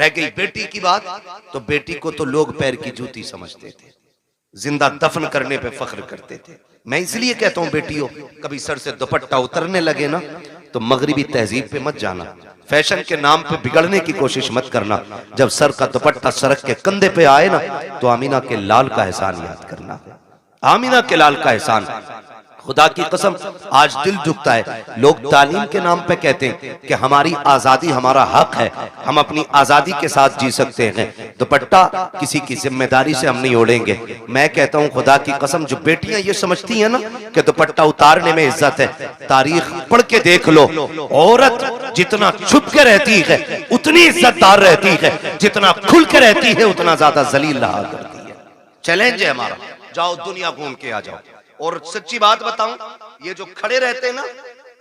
रह गई बेटी की बात, तो बेटी को तो लोग पैर की जूती समझते थे, जिंदा दफन करने पे फख्र करते थे। मैं इसलिए कहता हूं बेटियों, कभी सर से दुपट्टा उतरने लगे ना तो मगरिबी तहजीब पे मत जाना, फैशन के नाम पे बिगड़ने की कोशिश मत करना। जब सर का दुपट्टा सड़क के कंधे पे आए ना तो आमीना के लाल का एहसान याद करना, आमीना के लाल का एहसान। खुदा की कसम आज दिल झुकता है, लोग तालीम के नाम पे कहते हैं कि हमारी आजादी हमारा हक है, हम अपनी आजादी के साथ जी सकते हैं, दुपट्टा किसी की जिम्मेदारी से हम नहीं ओढ़ेंगे। मैं कहता हूं खुदा की कसम, जो बेटियां ये समझती हैं ना कि दुपट्टा उतारने में इज्जत है, तारीख पढ़ के देख लो, औरत जितना छुप के रहती है उतनी इज्जतदार रहती है, जितना खुल के रहती है उतना ज्यादा जलील रहा करती है। चैलेंज है हमारा, जाओ दुनिया घूम के आ जाओ। और सच्ची बात बताऊं, ये जो खड़े रहते हैं ना,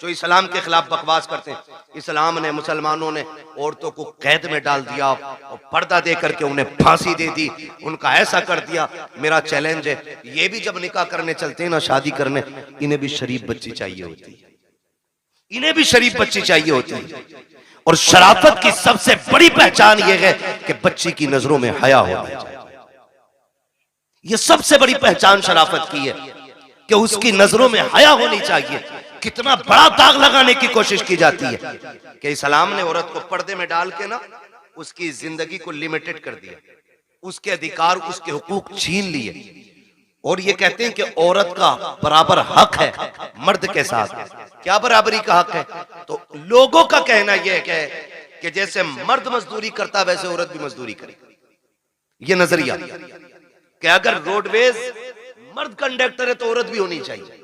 जो इस्लाम के खिलाफ बकवास करते हैं, इस्लाम ने, मुसलमानों ने औरतों को कैद में डाल दिया और पर्दा दे करके उन्हें फांसी दे दी, उनका ऐसा कर दिया। मेरा चैलेंज है, ये भी जब निकाह करने चलते हैं ना, शादी करने, इन्हें भी शरीफ बच्ची चाहिए होती है, इन्हें भी शरीफ बच्ची चाहिए होती है। और शराफत की सबसे बड़ी पहचान यह है कि बच्ची की नजरों में हया होना चाहिए। यह सबसे बड़ी पहचान शराफत की है कि उसकी नजरों में हया होनी चाहिए। कितना बड़ा दाग लगाने की कोशिश की जाती है कि इस्लाम ने औरत को पर्दे में डाल के ना उसकी जिंदगी को लिमिटेड कर दिया, उसके अधिकार, उसके हुकूक छीन लिए, और ये कहते हैं कि औरत का बराबर हक है मर्द के साथ। क्या बराबरी का हक है? तो लोगों का कहना यह है कि जैसे मर्द मजदूरी करता वैसे औरत भी मजदूरी करे। ये नजरिया कि अगर रोडवेज मर्द कंडक्टर है तो औरत भी होनी चाहिए,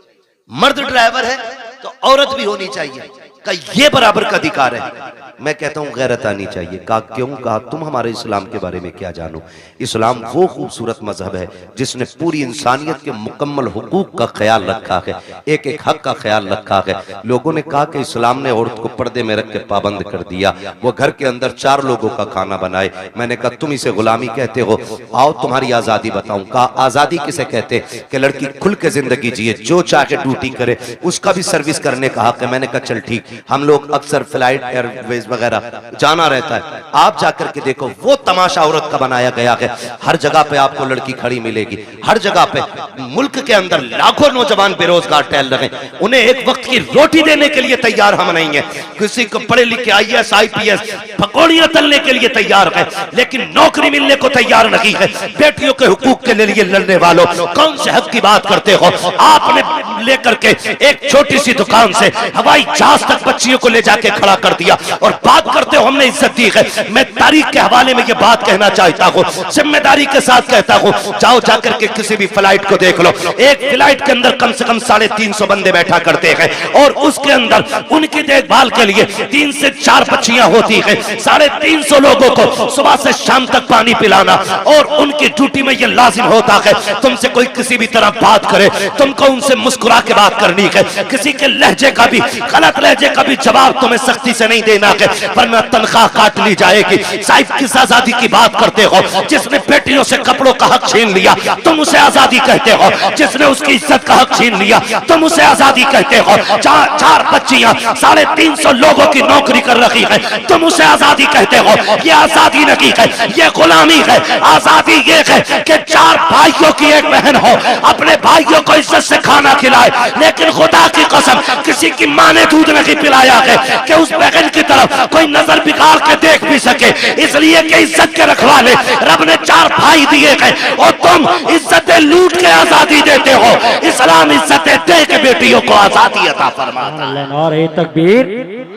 मर्द ड्राइवर है तो औरत भी होनी चाहिए, का ये बराबर का अधिकार है। मैं कहता हूं गैरत आनी चाहिए। कहा क्यों? कहा तुम हमारे इस्लाम के बारे में क्या जानो? इस्लाम वो खूबसूरत मजहब है जिसने पूरी इंसानियत के मुकम्मल हुकूक का ख्याल रखा है, एक एक हक का ख्याल रखा है। लोगों ने कहा कि इस्लाम ने औरत को पर्दे में रख के पाबंद कर दिया, वो घर के अंदर 4 लोगों का खाना बनाए। मैंने कहा तुम इसे गुलामी कहते हो, आओ तुम्हारी आजादी बताऊं। कहा आजादी किसे कहते? कि लड़की खुल के जिंदगी जिए, जो चाहे ड्यूटी करे, उसका भी सर्विस करने का हक है। मैंने कहा चल ठीक, हम लोग अक्सर फ्लाइट एयरवेज वगैरह जाना रहता है, आप जाकर के देखो वो तमाशा औरत का बनाया गया है। हर जगह पे आपको लड़की खड़ी मिलेगी, हर जगह पे। मुल्क के अंदर लाखों नौजवान बेरोजगार टहल रहे हैं, उन्हें एक वक्त की रोटी देने के लिए तैयार हम नहीं है। किसी को पढ़े लिखे IAS IPS पकौड़ियां तलने के लिए तैयार है, लेकिन नौकरी मिलने को तैयार नहीं है। बेटियों के हुकूक के लिए लड़ने वालों, कौन से हक की बात करते हो? आपने लेकर के एक छोटी सी दुकान से हवाई जहाज तक बच्चियों को ले जाके खड़ा कर दिया और बात करते हो हमने इज्जत दी है। मैं तारीख के हवाले में ये बात कहना चाहता हूँ, जिम्मेदारी के साथ कहता हूँ, जाओ जाकर के किसी भी फ्लाइट को देख लो, एक फ्लाइट के अंदर कम से कम 350 बंदे बैठा करते हैं, और उसके अंदर उनकी देखभाल के लिए 3 से 4 बच्चियां होती हैं। 350 लोगों को सुबह से शाम तक पानी पिलाना, और उनकी ड्यूटी में यह लाजिम होता है तुमसे कोई किसी भी तरह बात करे, तुमको उनसे मुस्कुरा के बात करनी है। किसी के लहजे का भी, गलत लहजे का भी जवाब तुम्हें सख्ती से नहीं देना है, वरना तनख्वाह काट ली जाएगी। साहिब किस आजादी की बात करते हो? जिसने बेटियों से कपड़ों का हक छीन लिया तुम उसे आजादी कहते हो, जिसने उसकी इज्जत का हक छीन लिया तुम उसे आजादी कहते हो। 4 बच्चियां 350 लोगों की नौकरी कर रही है, तुम उसे आजादी कहते हो। ये आजादी नहीं है, ये गुलामी है। आजादी ये है कि 4 भाइयों की एक बहन हो, अपने भाइयों को इज्जत से खाना खिलाए, लेकिन खुदा की कसम किसी की मां ने दूध नहीं पिलाया है कि उस बहन की तरफ कोई नजर बिगाड़ के देख भी सके। इसलिए कि इज्जत के रखवाले रब ने 4 भाई दिए हैं, और तुम इज्जतें लूट के आजादी देते हो। इस्लाम इज्जतें दे के बेटियों को आजादी अता फरमाता है। नारे तकबीर,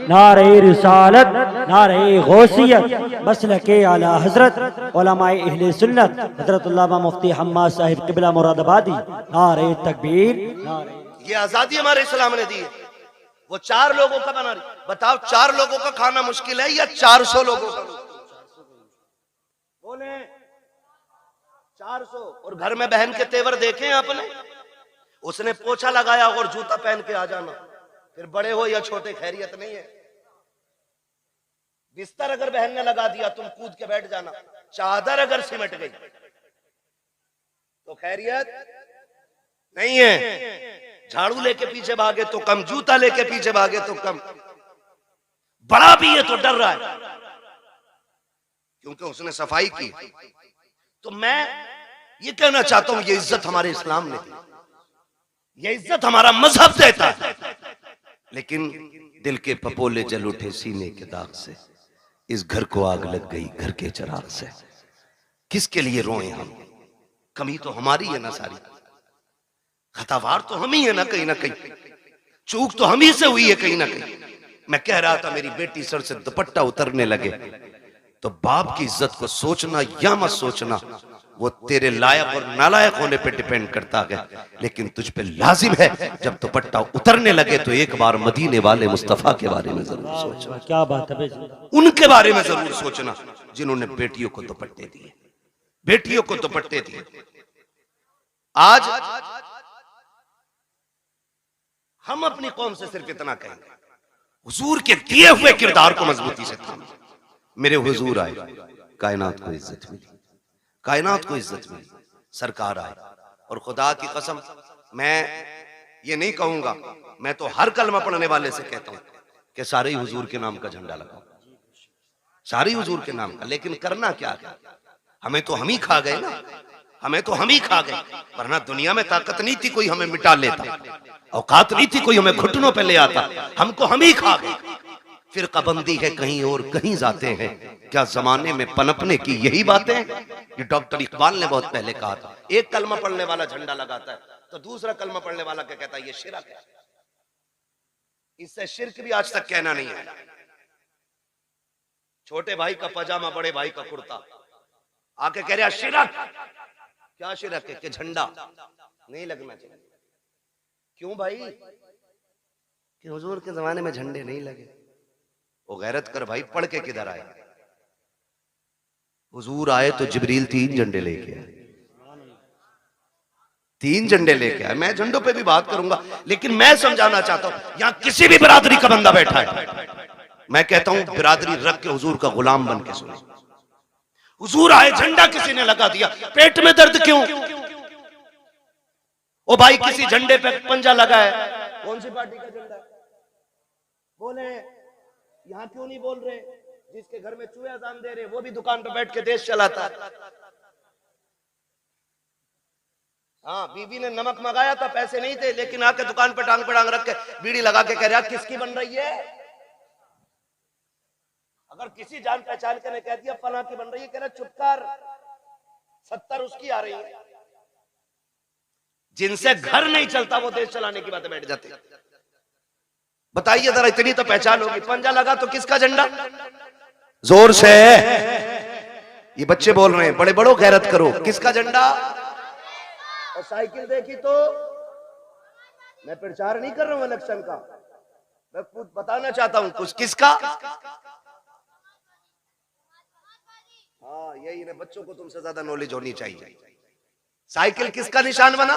नारे रिसालत, नारे गौसियत, मसलके आला हजरत उलमाए अहले सुन्नत हजरत उल्लामा मुफ्ती हम्माद साहिब किबला मुरादाबादी। नारे तकबीर, नारे। ये आजादी हमारे इस्लाम ने दी है। वो 4 लोगों का बना रही। बताओ 4 लोगों का खाना मुश्किल है या 400 लोगों का? बोले 400। और घर में बहन के तेवर देखे आपने? उसने पोछा लगाया और जूता पहन के आ जाना, फिर बड़े हो या छोटे खैरियत नहीं है। बिस्तर अगर बहन ने लगा दिया तुम कूद के बैठ जाना, चादर अगर सिमट गई तो खैरियत नहीं है। झाड़ू लेके पीछे भागे तो कम, जूता लेके पीछे भागे तो कम। बड़ा भी है तो डर रहा है, क्योंकि उसने सफाई की। तो मैं ये कहना चाहता हूं, ये इज्जत हमारे इस्लाम ने दी, ये इज्जत हमारा मजहब देता है। लेकिन दिल के पपोले जल उठे सीने के दाग से, इस घर को आग लग गई घर के चिराग से। किसके लिए रोए हम? कमी तो हमारी है ना सारी, खतावार तो हम ही है ना कहीं, चूक तो हम ही से हुई है कहीं ना कहीं। मैं कह रहा था मेरी बेटी सर से दुपट्टा उतरने लगे तो बाप की इज्जत को सोचना या मत सोचना, वो तेरे लायक और नालायक होने पे डिपेंड करता है। लेकिन तुझ पे लाजिम है जब दुपट्टा उतरने लगे तो एक बार मदीने वाले मुस्तफा के बारे में जरूर सोचना। क्या बात है, उनके बारे में जरूर सोचना जिन्होंने बेटियों को दुपट्टे दिए, बेटियों को दुपट्टे दिए। आज हम अपनी कौम से सिर्फ इतना कहेंगे, हुजूर के दिए हुए किरदार को मजबूती से थाम। मेरे हुजूर आए, कायनात को इज्जत मिली, कायनात को इज्जत मिली, सरकार आए। और खुदा की कसम मैं ये नहीं कहूंगा, मैं तो हर कलमा पढ़ने वाले से कहता हूं कि सारे हुजूर के नाम का झंडा लगाओ, सारे हुजूर के नाम का। लेकिन करना क्या है? हमें तो हम ही खा गए ना, हमें तो हम ही खा गए। वरना दुनिया में ताकत नहीं थी कोई हमें मिटा लेता, औकात नहीं थी कोई हमें घुटनों पे ले आता, हमको हम ही खा गए। फिर कबंदी है कहीं और कहीं जाते हैं, क्या जमाने में पनपने की यही बातें? ये डॉक्टर इकबाल ने बहुत पहले कहा था, एक कलमा पढ़ने वाला झंडा लगाता है तो दूसरा कलमा पढ़ने वाला क्या कहता है? ये शिरक है। इससे शिरक भी आज तक कहना नहीं है। छोटे भाई का पजामा, बड़े भाई का कुर्ता, आके कह रहा शिरक। क्या शिरक है? कि झंडा नहीं लगना चाहिए। क्यों भाई? कि हुजूर के जमाने में झंडे नहीं लगे। वो गैरत कर भाई, पढ़ के किधर आए? हुजूर आए तो जिब्रील 3 झंडे लेके आए, 3 झंडे लेके आए। मैं झंडों पे भी बात करूंगा, लेकिन मैं समझाना चाहता हूं यहां किसी भी बिरादरी का बंदा बैठा है, मैं कहता हूं बिरादरी रख के हुजूर का गुलाम बन के सुने। हुजूर आए, झंडा किसी ने लगा दिया, पेट में दर्द क्यों? ओ भाई किसी झंडे पे पंजा लगा है, कौन सी पार्टी का झंडा है? बोले। यहां क्यों नहीं बोल रहे? जिसके घर में चूहे अजान दे रहे वो भी दुकान पे बैठ के देश चलाता है। हाँ, बीवी ने नमक मंगाया था, पैसे नहीं थे, लेकिन आके दुकान पे टांग रख के बीड़ी लगा के कह रहा किसकी बन रही है? अगर किसी जान पहचान के ने कह दिया फला की बन रही है, कह रहा चुप कर, 70 उसकी आ रही है। जिनसे घर नहीं चलता वो देश चलाने की बातें बैठ जाते। बताइए जरा, इतनी तो पहचान होगी। पंजा लगा तो किसका झंडा? जोर से ये बच्चे बोल रहे हैं, बड़े बड़ो गैरत करो, किसका झंडा? और साइकिल देखी तो मैं प्रचार नहीं कर रहा हूं इलेक्शन का, मैं कुछ बताना चाहता हूं कुछ। किसका? हाँ, यही ना, बच्चों को तुमसे ज्यादा नॉलेज होनी चाहिए। साइकिल किसका निशान बना?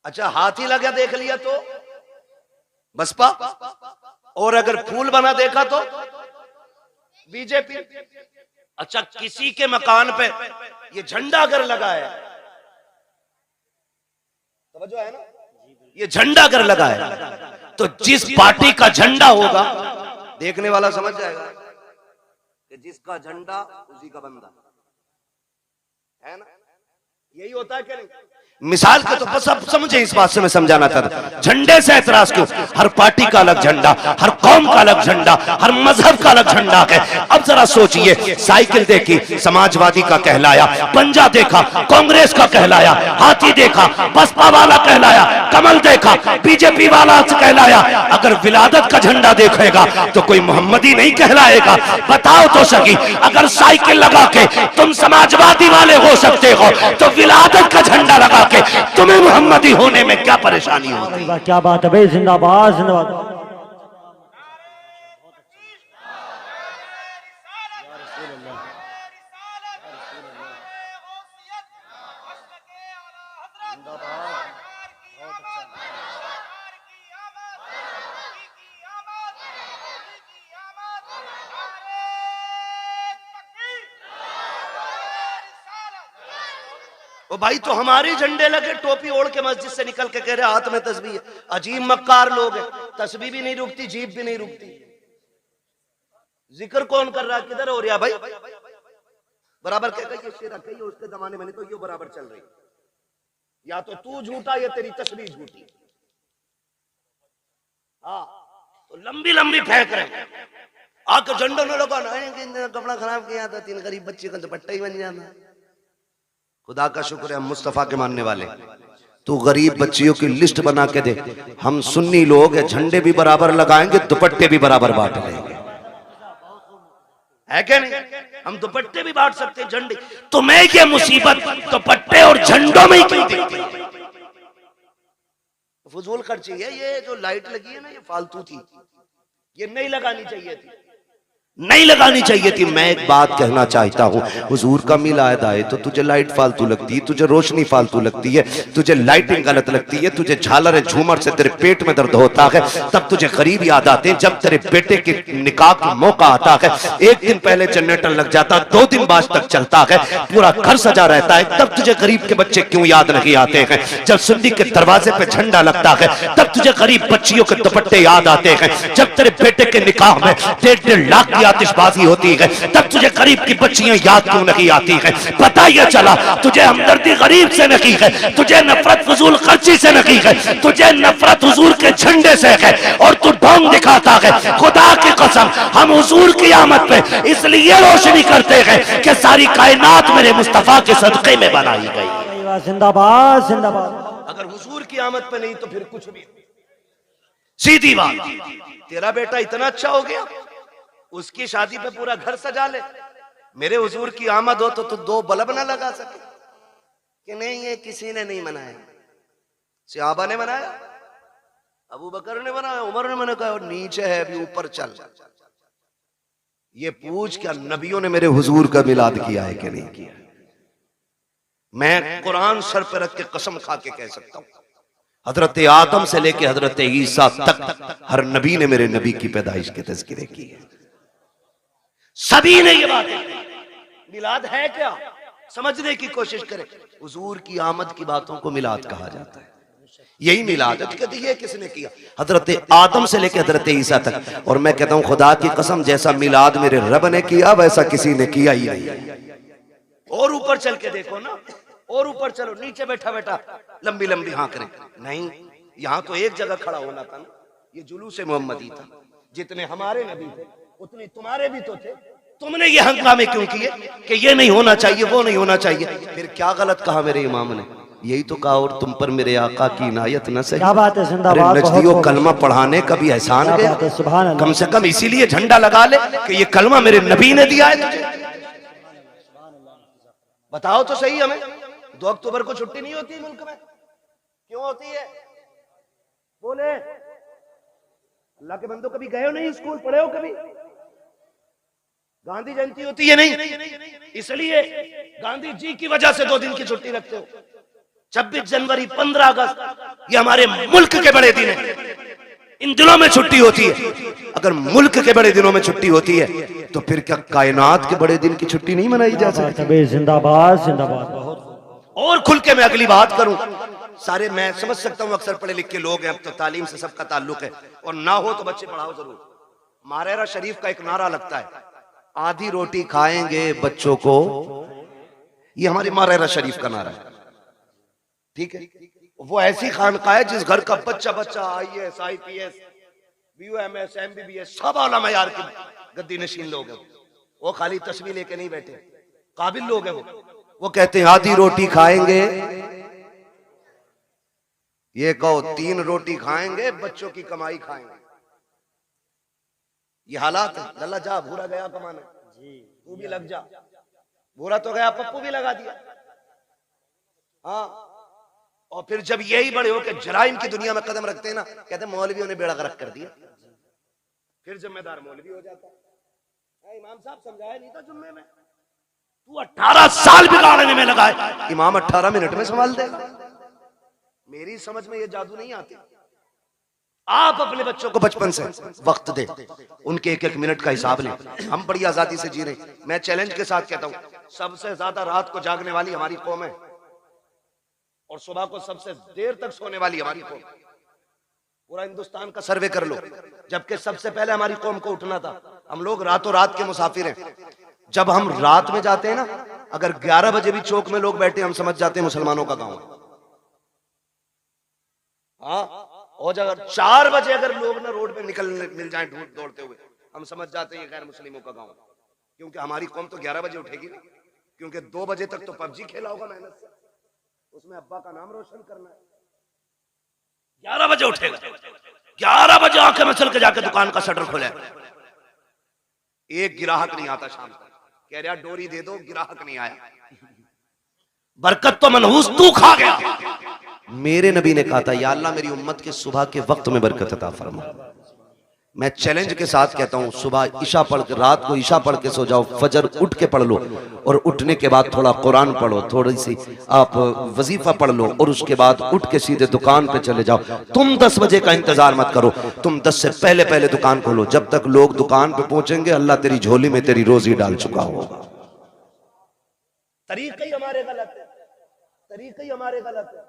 अच्छा, हाथी लगा देख लिया तो बसपा, और अगर फूल बना देखा तो बीजेपी। अच्छा, किसी के मकान पे ये झंडा अगर लगा है, समझो है ना, ये झंडा अगर लगा है तो जिस पार्टी का झंडा होगा देखने वाला समझ जाएगा कि जिसका झंडा उसी का बंदा है ना। यही होता है क्या नहीं? मिसाल के तो बस अब समझे, इस बात से मैं समझाना चाहता। झंडे से एतराज क्यों? हर पार्टी का अलग झंडा, हर कौम का अलग झंडा, हर मजहब का अलग झंडा है। अब जरा सोचिए, साइकिल देखी समाजवादी का कहलाया, पंजा देखा कांग्रेस का कहलाया, हाथी देखा बसपा वाला कहलाया, कमल देखा बीजेपी वाला कहलाया। अगर विलादत का झंडा देखेगा तो कोई मोहम्मदी नहीं कहलाएगा। बताओ तो सही, अगर साइकिल लगा के तुम समाजवादी वाले हो सकते हो तो विलादत का झंडा लगा के तुम्हें मोहम्मदी होने में क्या परेशानी होती? क्या बात है भाई, जिंदाबाद जिंदाबाद। ओ भाई, तो हमारे झंडे लगे, टोपी ओढ़ के मस्जिद से निकल के कह रहे हाथ में तस्बीह है। अजीब मक्कार लोग हैं, तस्बीह भी नहीं रुकती, जीभ भी नहीं रुकती, जिक्र कौन कर रहा है, किधर हो रहा भाई? बराबर कहता है शेर रखी है उसके जमाने में, नहीं तो ये बराबर चल रही। या तो तू झूठा या तेरी तस्वीर झूठी। हाँ, तो लंबी लंबी फेंक रहे आके झंडों ने लगाना है, कपड़ा खराब किया था, 3 गरीब बच्चे का दुपट्टा ही बन जाता। खुदा का शुक्र है हम मुस्तफा के मानने वाले। तू गरीब बच्चियों की लिस्ट बना के दे, हम सुन्नी लोग हैं, झंडे भी बराबर लगाएंगे, दुपट्टे भी बराबर बांट लेंगे, है क्या नहीं? हम दुपट्टे भी बांट सकते हैं, झंडे। तो मैं ये मुसीबत दुपट्टे और झंडों में ही क्यों दिखती? फजूल खर्ची है। ये जो लाइट लगी है ना, ये फालतू थी, ये नहीं लगानी चाहिए थी, नहीं लगानी चाहिए थी। मैं एक बात कहना चाहता हूँ, हुजूर का मिलाद आए तो तुझे लाइट फालतू लगती है, तुझे रोशनी फालतू लगती है, तुझे लाइटिंग गलत लगती है, तुझे झालर झूमर से तेरे पेट में दर्द होता है, तब तुझे गरीब याद आते हैं। जब तेरे बेटे के निकाह का मौका आता है, 1 दिन पहले जनरेटर लग जाता, 2 दिन बाद तक चलता है, पूरा घर सजा रहता है, तब तुझे गरीब के बच्चे क्यों याद नहीं आते हैं? जब सुन्नी के दरवाजे पे झंडा लगता है, तब तुझे गरीब बच्चियों के दुपट्टे याद आते हैं। जब तेरे बेटे के निकाह में 1.5 लाख आतिशबाजी होती है, तब तुझे गरीब की बच्चियां याद क्यों नहीं आती है? पता ये चला तुझे हमदर्दी गरीब से नहीं है, तुझे नफरत फजूल खर्ची से नहीं है, तुझे नफरत हुजूर के झंडे से है, और तू ढोंग दिखाता है। खुदा की कसम, हम हुजूर की आमद पे इसलिए रोशनी करते हैं कि सारी कायनात मेरे मुस्तफा के सदके में बनाई गई। जिंदाबाद जिंदाबाद। अगर हुजूर की आमद पे नहीं तो फिर कुछ भी। सीधी बात, तेरा बेटा इतना अच्छा हो गया, उसकी शादी पे पूरा घर सजा ले, मेरे हुजूर की आमद हो तो तू 2 बल्ब ना लगा सके कि नहीं ये किसी ने नहीं मनाया, सहाबा ने मनाया, अबू बकर ने बनाया, उमर ने मना, कहा नीचे है अभी ऊपर चल। ये पूछ क्या नबियों ने मेरे हुजूर का मिलाद किया है कि नहीं किया? मैं कुरान सर पे रख के कसम खा के कह सकता हूं, हजरत आदम से लेके हजरत ईसा तक हर नबी ने मेरे नबी की पैदाइश के तज़किरे की है। सभी ने ये बात कही। मिलाद है क्या, समझने की कोशिश करें। हुजूर की आमद की बातों को मिलाद कहा जाता है, यही मिलाद है। तो कहते ये किसने किया? हजरत आदम से लेकर हजरत ईसा तक। और मैं कहता हूं खुदा की कसम, जैसा मिलाद मेरे रब ने किया वैसा किसी ने किया ही नहीं। और ऊपर चल के देखो ना, और ऊपर चलो, नीचे बैठा बैठा लंबी लंबी हाँ करे नहीं, यहां तो एक जगह खड़ा होना था ना। ये जुलूस मोहम्मदी था, जितने हमारे नबी थे उतने तुम्हारे भी तो थे। तुमने ये हंगामे क्यों किए कि ये नहीं होना चाहिए, वो नहीं होना चाहिए? फिर क्या गलत कहा मेरे इमाम ने? यही तो कहा, और तुम पर मेरे आका की इनायत न सही। क्या बात है, जिंदाबाद। नजदियों कलमा पढ़ाने का भी एहसान गया, सुभान अल्लाह। कम से कम इसीलिए झंडा लगा ले कि ये कलमा मेरे नबी ने दिया है तुझे। बताओ तो सही, हमें 2 अक्टूबर को छुट्टी नहीं होती मुल्क में? क्यों होती है? बोले अल्लाह के बंदो, कभी गए हो नहीं स्कूल, पढ़े हो कभी? गांधी जयंती होती है नहीं, इसलिए गांधी जी की वजह से 2 दिन की छुट्टी रखते हो। 26 जनवरी, 15 अगस्त ये हमारे मुल्क के बड़े दिन है, इन दिनों में छुट्टी होती है। अगर मुल्क के बड़े दिनों में छुट्टी होती है तो फिर क्या कायनात के बड़े दिन की छुट्टी नहीं मनाई जा सकती? जिंदाबाद जिंदाबाद। और खुल के मैं अगली बात करूं, सारे मैं समझ सकता हूं अक्सर पढ़े लिखे लोग हैं, अब तो तालीम से सबका ताल्लुक है, और ना हो तो बच्चे पढ़ाओ जरूर। मारेरा शरीफ का एक नारा लगता है, आधी रोटी खाएंगे बच्चों को, ये हमारे मारेरा शरीफ का नारा है, ठीक है? वो ऐसी खानकाह है जिस घर का बच्चा बच्चा IAS IPS BUMS MBBS सब आला मयार के गद्दी नशीन लोग हैं। वो खाली तस्वीर लेके नहीं बैठे, काबिल लोग हैं। वो कहते हैं आधी रोटी खाएंगे, ये कहो 3 रोटी खाएंगे, बच्चों की कमाई खाएंगे। ये हालात है। लल्ला जा, भूरा गया कमाने, तू भी लग जा। भूरा तो गया, पप्पू भी लगा दिया। हाँ, और फिर जब यही बड़े होकर जराइम की दुनिया में कदम रखते हैं ना, कहते हैं मौलवियों ने बेड़ा गर्क कर दिया, फिर जिम्मेदार मौलवी हो जाता है। इमाम साहब समझाया नहीं था जुम्मे में, तू 18 साल बिगाड़ने में लगा है, इमाम 18 मिनट में संभाल देगा। मेरी समझ में ये जादू नहीं आती। आप अपने बच्चों को बचपन से वक्त दे, उनके 1-1 मिनट का हिसाब लें। हम बड़ी आजादी से जी रहे हैं। मैं चैलेंज के साथ कहता हूं, सबसे ज्यादा रात को जागने वाली हमारी कौम है, और सुबह को सबसे देर तक सोने वाली हमारी कौम। पूरा हिंदुस्तान का सर्वे कर लो, जबकि सबसे पहले हमारी कौम को उठना था। हम लोग रातों रात के मुसाफिर हैं। जब हम रात में जाते हैं ना, अगर 11 बजे भी चौक में लोग बैठे, हम समझ जाते हैं मुसलमानों का गांव है। हाँ, और अगर 4 बजे अगर लोग ना रोड पे निकल मिल जाएं दौड़ते हुए, हम समझ जाते हैं ये गैर मुस्लिमों का गांव है। क्योंकि हमारी कौम तो 11 बजे उठेगी ना, क्योंकि 2 बजे तक तो पबजी खेला होगा मेहनत से, उसमें अब्बा का नाम रोशन करना है। 11 बजे उठेगा, 11 बजे आंखें मसल के जाके दुकान का शटर खोले, एक गिराहक नहीं आता शाम को, कह रहा डोरी दे दो, गिराहक नहीं आया। बरकत तो मनहूस तू खा गया। मेरे नबी ने कहा था, या अल्लाह मेरी उम्मत के सुबह के वक्त में बरकत अता फरमा। मैं चैलेंज के साथ कहता हूं, सुबह ईशा पढ़ के, रात को ईशा पढ़ के सो जाओ, फजर उठ के पढ़ लो, और उठने के बाद थोड़ा कुरान पढ़ो, थोड़ी सी आप वजीफा पढ़ लो, और उसके बाद उठ के सीधे दुकान पे चले जाओ। तुम 10 बजे का इंतजार मत करो, तुम 10 से पहले पहले दुकान खोलो। जब तक लोग दुकान पे पहुंचेंगे, अल्लाह तेरी झोली में तेरी रोजी डाल चुका होगा। तरीका ही हमारे गलत है, तरीका ही हमारे गलत है।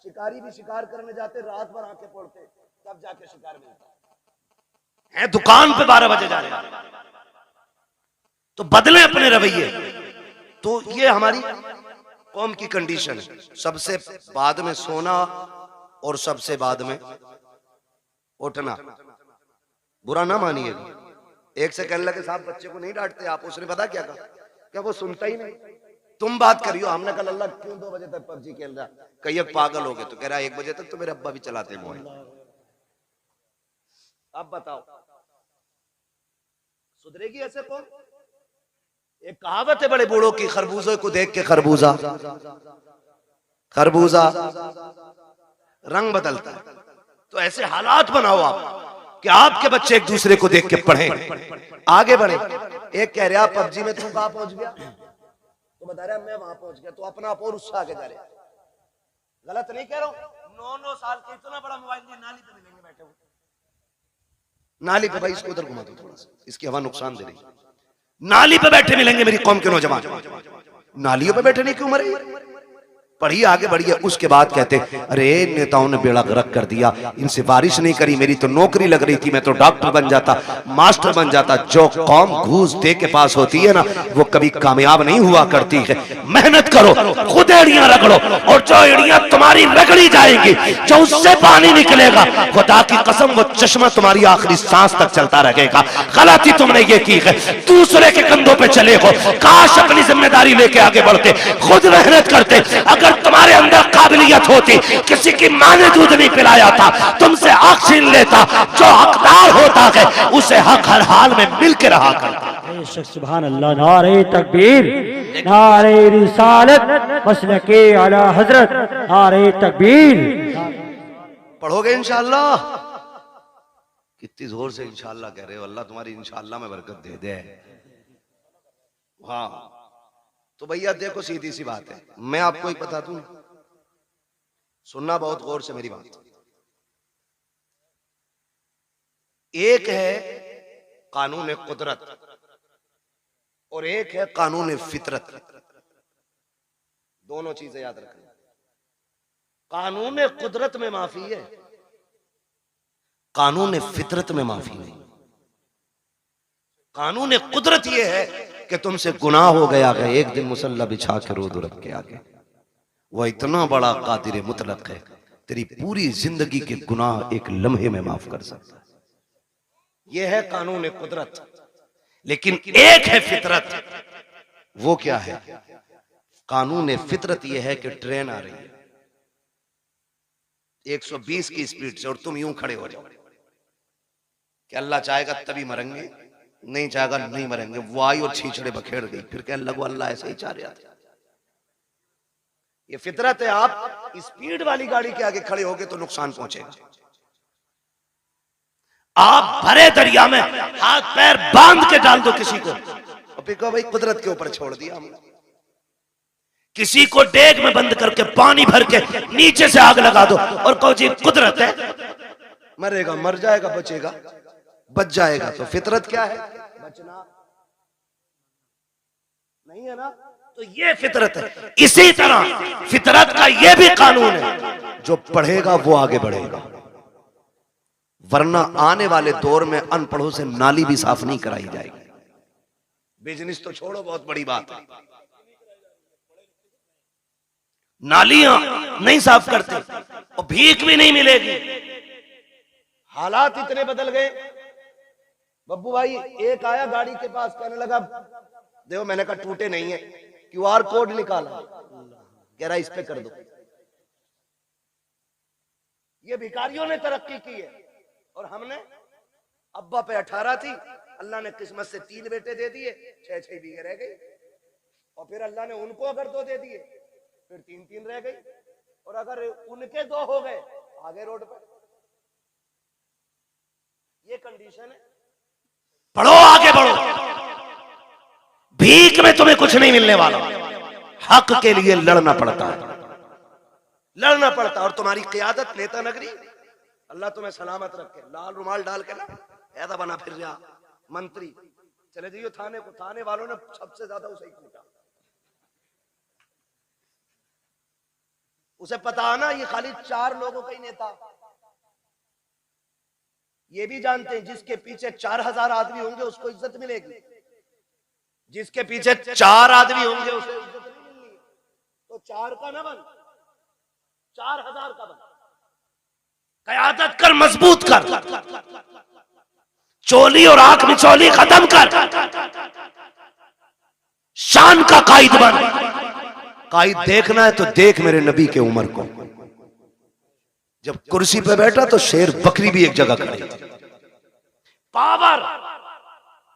शिकारी भी शिकार करने जाते, रात भर आंखें पड़ते, तब जाके शिकार मिलता है। दुकान पे 12 बजे जा रहे हैं, तो बदले अपने रवैये। तो ये हमारी कौम की कंडीशन है, सबसे बाद में सोना और सबसे बाद में उठना। बुरा ना मानिएगा। एक से कहने लगे साहब बच्चे को नहीं डांटते आप, उसने पता क्या कहा, क्या वो सुनता ही नहीं। तुम बात करियो, हमने कहा अल्लाह क्यों 2 बजे तक पबजी खेल रहा, कहीं पागल हो गए, तो कह रहा 1 बजे तक तो मेरे अब्बा भी चलाते मोबाइल। अब बताओ सुधरेगी ऐसे कौन? एक कहावत है बड़े बूढ़ों की, खरबूजे को देख के खरबूजा खरबूजा रंग बदलता है। तो ऐसे हालात बनाओ आप कि आपके बच्चे एक दूसरे को देख के पढ़ें, आगे बढ़े। एक कह रहा पबजी में तू कहां पहुंच गया, तो बता रहा मैं वहां पहुंच गया, तो अपना आप और उससे आगे जा रहे। गलत नहीं कह रहा हूं। 9-9 साल के इतना बड़ा मोबाइल लिए नाली पे मिलेंगे बैठे हुए, नाली पे। भाई इसको उधर घुमा दो थोड़ा सा, इसकी हवा नुकसान दे रही। नाली पे बैठे मिलेंगे मेरी कौम के नौजवान। नालियों पे बैठने की उम्र है? पढ़िए, आगे बढ़िए। उसके बाद कहते अरे नेताओं ने बेड़ा गर्क कर दिया, इनसे बारिश नहीं करी, मेरी तो नौकरी लग रही थी, मैं तो डॉक्टर बन जाता, मास्टर बन जाता। जो कौम घूस दे के पास होती है ना, वो कभी कामयाब नहीं हुआ करती है। मेहनत करो, खुद एड़ियां रगड़ो, और जो एड़ियां तुम्हारी रगड़ी जाएंगी, जो उससे पानी निकलेगा, खुदा की कसम वो चश्मा तुम्हारी आखिरी सांस तक चलता रहेगा। गलती तुमने ये की है, दूसरे के कंधों पे चले हो। काश अपनी जिम्मेदारी लेके आगे बढ़ते, खुद मेहनत करते। अगर तुम्हारे अंदर काबिलियत होती, किसी की मां ने दूध नहीं पिलाया था, तुमसे हक छीन लेता। जो हकदार होता है उसे हक हर हाल में मिल के रहा करता। सुभान अल्लाह। नारे तकबीर, नारे रिसालत, मसलके आला हजरत, नारे तकबीर। पढ़ोगे इंशाअल्लाह? कितनी जोर से इंशाअल्लाह कह रहे हो। अल्लाह तुम्हारी इंशाअल्लाह में बरकत दे दे। हाँ, तो भैया देखो सीधी सी बात है, मैं आपको एक बता दूं, सुनना बहुत गौर से मेरी बात। एक है कानून कुदरत और एक है कानून फितरत। दोनों चीजें याद रखना। कानून कुदरत में माफी है, कानून फितरत में माफी नहीं। कानून कुदरत यह है कि तुमसे गुनाह हो गया है, एक दिन मुसल्ला बिछा के रो दो रब के आगे। वह इतना बड़ा कादिर मुतलक है, तेरी पूरी जिंदगी के गुनाह एक लम्हे में माफ कर सकता है। यह है कानून कुदरत। लेकिन एक है फितरत। वो क्या है? कानून फितरत यह है कि ट्रेन आ रही है 120 की स्पीड से, और तुम यूं खड़े हो जाओ कि अल्लाह चाहेगा तभी मरेंगे, नहीं चाहेगा नहीं मरेंगे। वो आई और छीछड़े बखेड़ गई, फिर कहने लगो अल्लाह ऐसे ही चाह रहा था। ये फितरत है। आप स्पीड वाली गाड़ी के आगे खड़े होगे तो नुकसान पहुंचेगा। आप भरे दरिया में हाथ पैर बांध के डाल दो किसी को, और फिर कहो भाई कुदरत के ऊपर छोड़ दिया हमने। किसी को डेग में बंद करके पानी भर के नीचे से आग लगा दो और कहो जी कुदरत है, मरेगा मर जाएगा, बचेगा बच जाएगा। तो फितरत क्या है? बचना नहीं है ना। तो ये फितरत है। इसी तरह फितरत का ये भी कानून है, जो पढ़ेगा वो आगे बढ़ेगा, वरना आने वाले दौर में अनपढ़ों से नाली भी साफ नहीं कराई जाएगी। बिजनेस तो छोड़ो, बहुत बड़ी बात है, नालियां नहीं साफ करते और भीख भी नहीं मिलेगी। हालात इतने बदल गए। बब्बू भाई एक आया गाड़ी के पास, कहने लगा देखो, मैंने कहा टूटे नहीं है, QR कोड निकाला, कह रहा इस पे कर दो। ये भिखारियों ने तरक्की की है और हमने, अब्बा पे 18 थी, अल्लाह ने किस्मत से 3 बेटे दे दिए, 6-6 बीघे रह गई, और फिर अल्लाह ने उनको अगर 2 दे दिए, फिर 3-3 रह गई, और अगर उनके 2 हो गए, आगे रोड पर। ये कंडीशन है। बढ़ो, आगे बढ़ो, भीख में तुम्हें कुछ नहीं मिलने वाला, हक के लिए लड़ना पड़ता है, लड़ना पड़ता है। और तुम्हारी क़ियादत नेता नगरी, अल्लाह तुम्हें सलामत रखे, लाल रुमाल डाल के ना ऐसा बना फिर रहा मंत्री, चले जाइए थाने को, थाने वालों ने सबसे ज्यादा उसे ही कूटा। उसे पता है ना ये खाली 4 लोगों का ही नेता। ये भी जानते हैं जिसके पीछे 4000 आदमी होंगे उसको इज्जत मिलेगी, जिसके पीछे 4 आदमी होंगे उसे इज्जत नहीं मिलेगी। तो 4 का ना बन, 4000 का बन, क़यादत कर, मजबूत कर, चोली और आंख में चोली खत्म कर, शान का कायद बन। कायद देखना है तो देख मेरे नबी के उमर को, जब कुर्सी पे बैठा तो शेर बकरी भी एक जगह खड़ी। पावर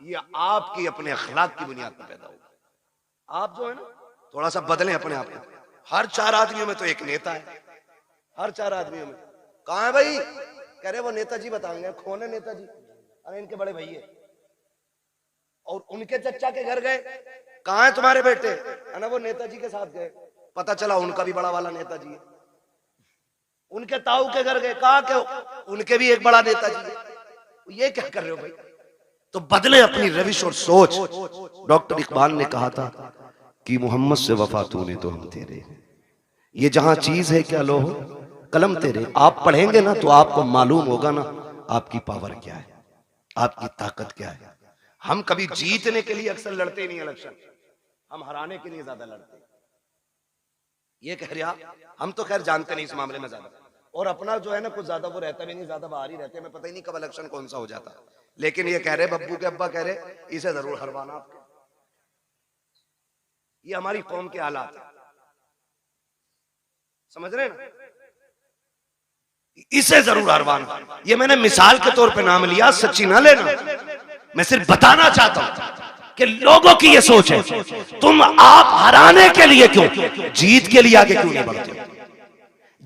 ये आपकी अपने अखलाक की बुनियाद पर पैदा होगा। आप जो है ना थोड़ा सा बदलें अपने आप को। हर 4 आदमियों में तो एक नेता है, हर 4 आदमियों में। कहां है भाई? कह रहे वो नेताजी बताएंगे। कौन है नेताजी? अरे इनके बड़े भैया। और उनके चचा के घर गए, कहां है तुम्हारे बेटे? है ना वो नेताजी के साथ गए, पता चला उनका भी बड़ा वाला नेताजी है। उनके ताऊ के घर गए, कहा के उनके भी एक बड़ा नेताजी है। ये क्या कर रहे हो भाई? तो बदले अपनी रविश और सोच। डॉक्टर इकबाल ने कहा था कि मोहम्मद से वफा तूने तो हम तेरे, ये जहां चीज है क्या लो कलम तेरे। आप पढ़ेंगे ना तो आपको मालूम होगा ना आपकी पावर क्या है, आपकी ताकत क्या है। हम कभी जीतने के लिए अक्सर लड़ते ही नहीं इलेक्शन, हम हराने के लिए ज्यादा लड़ते हैं। ये कह रहे आप, हम तो खैर जानते नहीं इस मामले में ज्यादा, और अपना जो है ना कुछ ज्यादा वो रहता भी नहीं, ज्यादा बाहर ही रहते हैं। मैं पता ही नहीं कब इलेक्शन कौन सा हो जाता। लेकिन ये कह रहे बब्बू के अब्बा कह रहे इसे जरूर हरवाना आपके। ये हमारी कौम के हालात है, समझ रहे हैं ना? इसे जरूर हरवाना। ये मैंने मिसाल के तौर पे नाम लिया, सच्ची ना लेना। मैं सिर्फ बताना चाहता हूं कि लोगों की ये सोच है, तुम आप हराने के लिए क्यों, जीत के लिए आगे क्यों नहीं बढ़ते?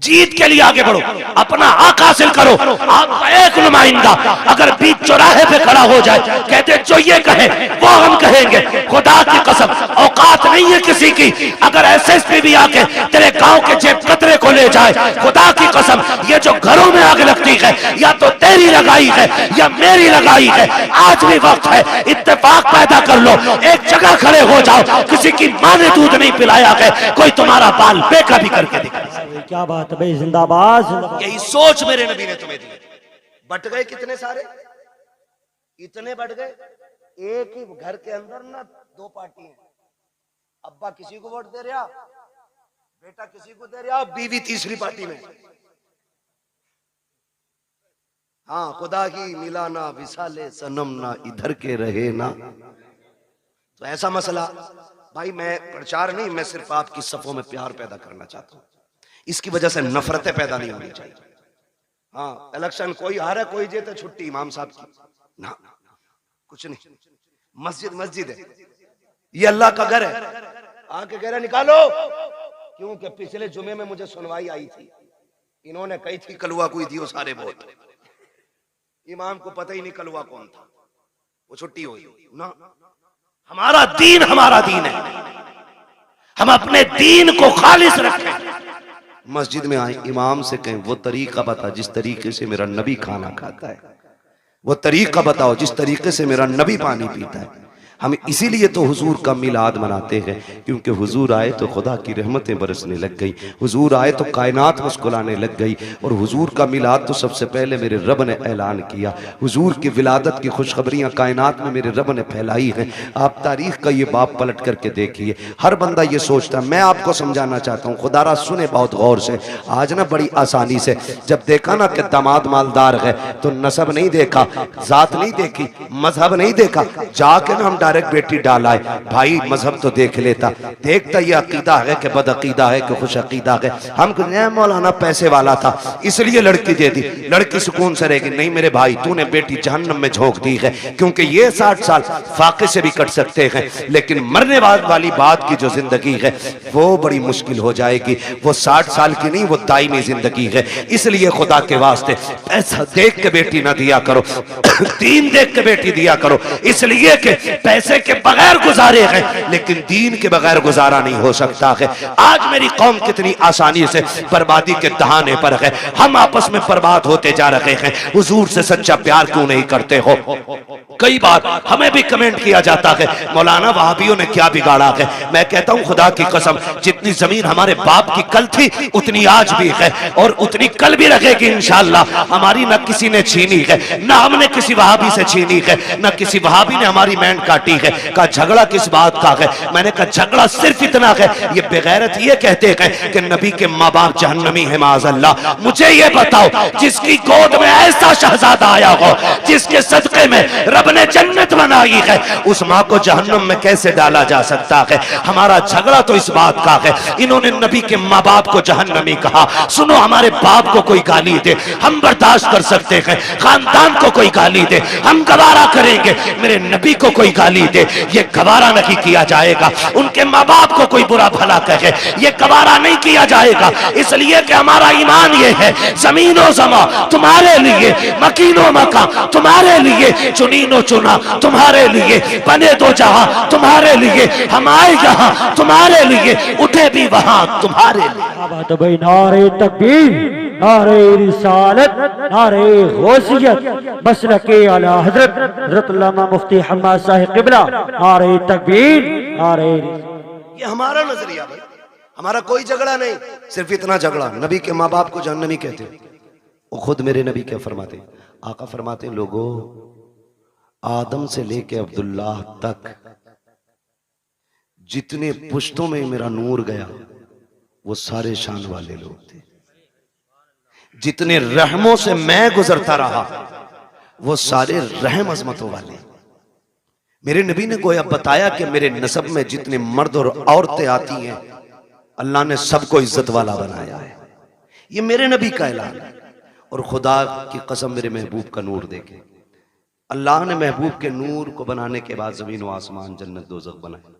जीत के लिए आगे बढ़ो, अपना हक हासिल करो। आपका एक नुमाइंदा अगर बीच चौराहे पे खड़ा हो जाए, कहते जो ये कहे वो हम कहेंगे, खुदा की कसम औकात नहीं है किसी की। अगर SSP भी आके तेरे गांव के जेब कतरे को ले जाए, खुदा की कसम ये जो घरों में आग लगती है या तो तेरी लगाई है या मेरी लगाई है। आज भी वक्त है, इत्तेफाक पैदा कर लो, एक जगह खड़े हो जाओ। किसी की मां ने दूध नहीं पिलाया है, कोई तुम्हारा बाल बेका भी करके दिखा। क्या बात है भाई, जिंदाबाद जिंदाबाद। यही सोच मेरे नबी ने तुम्हें दी। बट गए कितने सारे, इतने बढ़ गए। एक ही घर के अंदर ना 2 पार्टी हैं। अब्बा किसी को वोट दे रहा, बेटा किसी को दे रहा, बीवी तीसरी पार्टी में। हाँ, खुदा की मिला ना विसाले सनम ना इधर के रहे ना। तो ऐसा मसला भाई, मैं प्रचार नहीं, मैं सिर्फ आपकी सफों में प्यार पैदा करना चाहता हूं। इसकी वजह से नफरतें पैदा नहीं होनी चाहिए। हाँ, इलेक्शन कोई हारे कोई जीते, छुट्टी इमाम साहब की ना, कुछ नहीं। मस्जिद मस्जिद है, ये अल्लाह का घर है। आके कह रहे निकालो, क्योंकि पिछले जुमे में मुझे सुनवाई आई थी, इन्होंने कही थी कलुआ कोई दियो सारे वोट। इमाम को पता ही नहीं कलुआ कौन था, वो छुट्टी हुई ना। हमारा दीन है, हम अपने दीन को खालिस रखें। मस्जिद में आए, इमाम से कहें वो तरीका बता जिस तरीके से मेरा नबी खाना खाता है, वो तरीका बताओ जिस तरीके से मेरा नबी पानी पीता है। हम इसीलिए तो हुजूर का मिलाद मनाते हैं, क्योंकि हुजूर आए तो खुदा की रहमतें बरसने लग गई, हुजूर आए तो कायनात मुस्कुराने लग गई। और हुजूर का मिलाद तो सबसे पहले मेरे रब ने ऐलान किया। हुजूर की विलादत की खुशखबरियाँ कायनात में मेरे रब ने फैलाई हैं। आप तारीख का ये बाप पलट करके देखिए, हर बंदा ये सोचता है। मैं आपको समझाना चाहता हूँ, खुदारा सुने बहुत गौर से। आज ना बड़ी आसानी से जब देखा ना कि दामाद मालदार है तो नसब नहीं देखा, जात नहीं देखी, मजहब नहीं देखा, जाके ना हम डायरेक्ट बेटी डाला है। भाई मजहब तो देख लेता, देखता ये अकीदा है कि बद अकीदा है कि खुश अकीदा है। हम मौलाना पैसे वाला था इसलिए लड़की दे दी, लड़की सुकून से रहेगी। नहीं मेरे भाई, तूने बेटी जहन्नम में झोंक दी है, क्योंकि ये 60 साल फाके से भी कट सकते हैं, लेकिन मरने वाली बात की जो जिंदगी है वो बड़ी मुश्किल हो जाएगी। वो 60 साल की नहीं, वो दायमी जिंदगी है। इसलिए खुदा के वास्ते पैसा देख के बेटी ना दिया करो, दीन देख के बेटी दिया करो। इसलिए कि पैसे के बगैर गुजारे हैं, लेकिन दीन के बगैर गुजारा नहीं हो सकता है। आज मेरी कौम कितनी आसानी से बर्बादी के दहाने पर है। हम आपस में बर्बाद होते जा रहे हैं। हुजूर से सच्चा प्यार क्यों नहीं करते हो? कई बार हमें भी कमेंट किया जाता है, मौलाना वहाबियों ने क्या बिगाड़ा है। मैं कहता हूं खुदा की कसम, जितनी जमीन हमारे बाप की कल थी उतनी आज भी है और उतनी कल भी रहेगी इंशाअल्लाह। हमारी न किसी ने छीनी है, न हमने किसी वहाबी से छीनी है, न किसी वहाबी ने हमारी बैंड काटी है। का झगड़ा किस बात का है? मैंने कहा झगड़ा सिर्फ इतना है, ये बेगैरत ये कहते हैं कि नबी के माँ बाप जहन्नमी है माज़अल्लाह। मुझे ये बताओ, जिसकी गोद में ऐसा शहजादा आया हो, जिसके सदके में रब ने जन्नत बनाई है, उस माँ को जहन्नम में कैसे डाला जा सकता है? हमारा झगड़ा तो इस बात का है, इन्होंने नबी के माँ बाप को जहन्नमी कहा। सुनो, हमारे बाप को कोई गाली दे हम बर्दाश्त कर सकते हैं, खानदान को कोई गाली दे हम गवारा करेंगे, मेरे नबी को कोई गाली दे ये गवारा नहीं किया जाएगा। उनके माँ बाप को कोई बुरा भला कहे ये गवारा नहीं किया जाएगा, इसलिए कि हमारा ईमान ये है, जमीनो जमा तुम्हारे लिए, मकीनो मका तुम्हारे लिए, चुनीनो चुना तुम्हारे लिए, बने दो जहां तुम्हारे लिए, हम आए यहाँ तुम्हारे लिए, उठे भी वहां तुम्हारे लिए। तो भाई नारे तकबीर, नारे रिसालत, नारे गौसियत, मसलके आला हजरत हजरत अल्लामा मुफ्ती हम्माद साहिब किबला, नारे तकबीर, नारे। ये हमारा नजरिया भाई, हमारा कोई झगड़ा नहीं। सिर्फ इतना झगड़ा, नबी के माँ बाप को जहन्नमी कहते हैं। वो खुद मेरे नबी क्या फरमाते? आका फरमाते हैं, लोगों आदम से लेके अब्दुल्लाह तक जितने पुश्तों में मेरा नूर गया वो सारे शान वाले लोग थे। जितने रहमों से मैं गुजरता रहा वो सारे रहम अजमतों वाले। मेरे नबी ने गोया बताया कि मेरे नसब में जितने मर्द और औरतें आती हैं अल्लाह ने सबको इज्जत वाला बनाया है। ये मेरे नबी का ऐलान है। और खुदा की कसम, मेरे महबूब का नूर देखे, अल्लाह ने महबूब के नूर को बनाने के बाद जमीन व आसमान, जन्नत दोज़ख बनाए।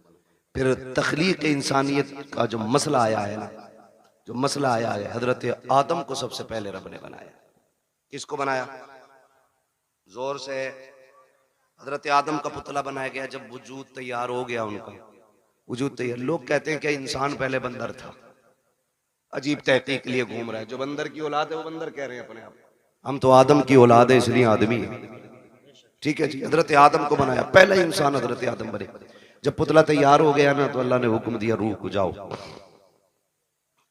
फिर तख्लीक इंसानियत का जो मसला आया है ना, जो मसला आया है, हजरत आदम को सबसे पहले रब ने बनाया। किसको बनाया? जोर से। हजरत आदम का पुतला बनाया गया जब वजूद तैयार हो गया, उनका वजूद तैयार। लोग कहते हैं कि इंसान पहले बंदर था, अजीब तहकीक के लिए घूम रहा है। जो बंदर की औलाद है वो बंदर कह रहे हैं अपने आप। हम तो आदम की औलाद है इसलिए आदमी है। ठीक है जी, हजरत आदम को बनाया, पहला इंसान हजरत आदम बने। जब पुतला तैयार हो गया ना तो अल्लाह ने हुक्म दिया, रूह को जाओ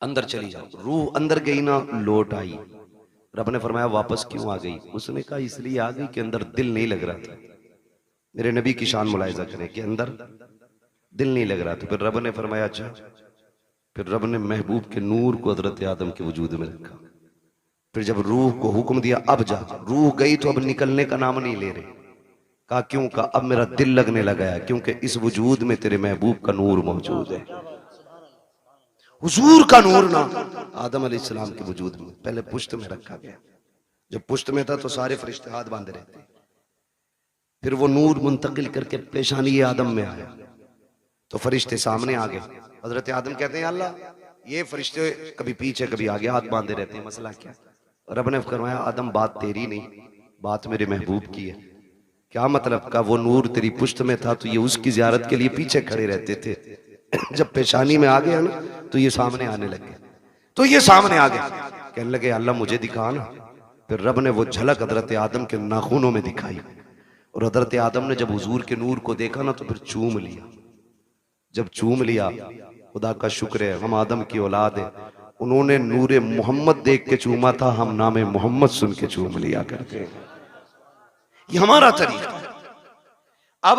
अंदर चली जाओ। रूह अंदर गई ना, लौट आई। रब ने फरमाया वापस क्यों आ गई? उसने कहा इसलिए आ गई कि अंदर दिल नहीं लग रहा था। मेरे नबी की शान मुलाहिजा करें कि अंदर दिल नहीं लग रहा था। फिर रब ने फरमाया अच्छा। फिर रब ने महबूब के नूर को हजरत आदम के वजूद में रखा। फिर जब रूह को हुक्म दिया अब जा, रूह गई तो अब निकलने का नाम नहीं ले रहे। कहा क्यों? कहा अब मेरा दिल लगने लगा है, क्योंकि इस वजूद में तेरे महबूब का नूर मौजूद है। हुजूर का नूर ना आदम अलैहिस्सलाम के वजूद में पहले पुश्त में रखा गया। जब पुश्त में था तो सारे फरिश्ते हाथ बांधे रहते। फिर वो नूर मुंतकिल करके पेशानी आदम में आया तो फरिश्ते सामने आ गए। हजरत आदम कहते हैं अल्लाह, ये फरिश्ते कभी पीछे कभी आगे हाथ बांधे रहते हैं, मसला क्या? रब ने फरमाया आदम बात तेरी नहीं, बात मेरे महबूब की है। क्या मतलब? का वो नूर तेरी पुश्त में था तो ये उसकी जियारत के लिए पीछे खड़े रहते थे। जब पेशानी में आ गया ना तो ये सामने आने लगे, तो ये सामने आ गए। कहने लगे अल्लाह मुझे दिखा ना। फिर रब ने वो झलक हजरत आदम के नाखूनों में दिखाई। और हजरत आदम ने जब हुजूर के नूर को देखा ना तो फिर चूम लिया। जब चूम लिया, खुदा का शुक्र है हम आदम की औलाद है, उन्होंने नूरे मोहम्मद देख के चूमा था, हम नामे मोहम्मद सुन के चूम लिया करते हैं। ये हमारा तरीका है। अब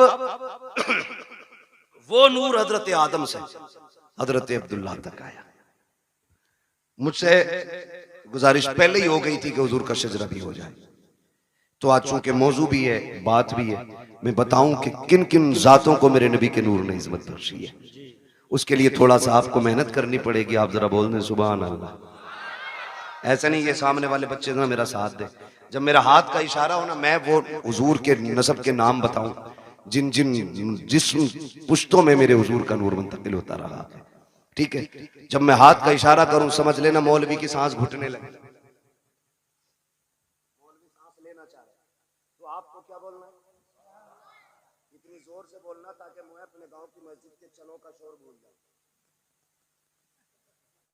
वो नूर हजरत आदम से हजरत अब्दुल्लाह तक आया। मुझसे गुजारिश पहले ही हो गई थी कि हुजूर का शजरा भी हो जाए, तो आज चूंकि मौजू भी है, बात भी है, मैं बताऊं कि किन किन जातों को मेरे नबी के नूर ने इज्जत बख्शी है। उसके लिए थोड़ा सा आपको मेहनत करनी पड़ेगी। आप जरा बोल दें सुभान अल्लाह। ऐसा नहीं ये सामने वाले बच्चे ना मेरा साथ दे, जब मेरा हाथ का इशारा हो ना मैं वो हुजूर के नसब के नाम बताऊं जिन जिन जिस पुश्तों में मेरे हुजूर का नूर मुंतकिल होता रहा है। ठीक है, जब मैं हाथ का इशारा करूं समझ लेना मौलवी की सांस घुटने लगे। मौलवी सांस लेना चाह रहे तो आपको क्या बोलना है? इतनी जोर से बोलना ताकि मैं अपने गांव की मस्जिद के चनों का शोर भूल जाऊं।